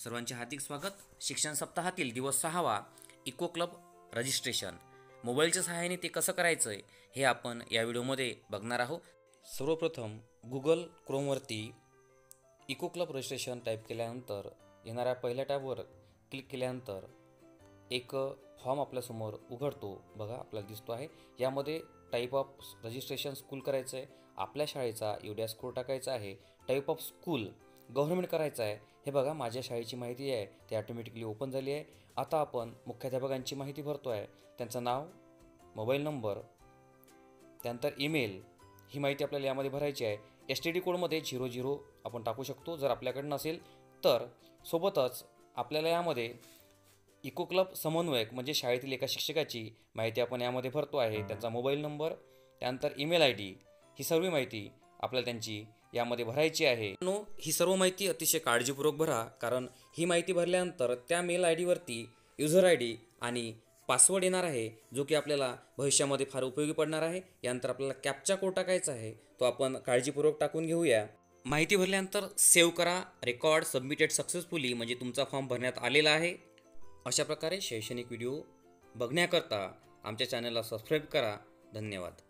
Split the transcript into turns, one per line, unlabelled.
सर्वांचे हार्दिक स्वागत। शिक्षण सप्ताहातील दिवस 6वा इको क्लब रजिस्ट्रेशन। मोबाईलच्या सहाय्याने ते कसं करायचं आहे हे आपण या व्हिडिओमध्ये बघणार आहोत। सर्वप्रथम गुगल क्रोमवरती इको क्लब रजिस्ट्रेशन टाईप केल्यानंतर येणाऱ्या पहिल्या टॅबवर क्लिक केल्यानंतर एक फॉर्म आपल्यासमोर उघडतो। बघा आपल्याला दिसतो आहे, यामध्ये टाईप ऑफ रजिस्ट्रेशन स्कूल करायचं आहे, आपल्या शाळेचा UDA स्कोर टाकायचा आहे, टाईप ऑफ स्कूल गव्हर्नमेंट करायचं आहे। हे बघा माझ्या शाळेची माहिती आहे, ती ऑटोमॅटिकली ओपन झाली आहे। आता आपण मुख्याध्यापकांची माहिती भरतो आहे, त्यांचं नाव, मोबाईल नंबर, त्यानंतर ईमेल, ही माहिती आपल्याला यामध्ये भरायची आहे। STD कोडमध्ये 00 आपण टाकू शकतो जर आपल्याकडे नसेल तर। सोबतच आपल्याला यामध्ये इको क्लब समन्वयक म्हणजे शाळेतील एका शिक्षकाची माहिती आपण यामध्ये भरतो आहे, त्यांचा मोबाईल नंबर, त्यानंतर ईमेल ID, ही सर्व माहिती आपल्याला त्यांची यामध्ये भरायची आहे। ही सर्व माहिती अतिशय काळजीपूर्वक भरा, कारण ही माहिती भरल्यानंतर त्या मेल ID वरती यूजर ID आणि पासवर्ड येणार आहे, जो की आपल्याला भविष्यामध्ये फार उपयोगी पडणार आहे। यानंतर आपल्याला कॅप्चा कोड टाकायचा आहे, तो आपण काळजीपूर्वक टाकून घेऊया। माहिती भरल्यानंतर सेव्ह करा, रेकॉर्ड सबमिटेड सक्सेसफुली, म्हणजे तुमचा फॉर्म भरण्यात आलेला आहे। अशा प्रकारे शैक्षणिक व्हिडिओ बघण्याकरता आमच्या चॅनलला सबस्क्राईब करा। धन्यवाद।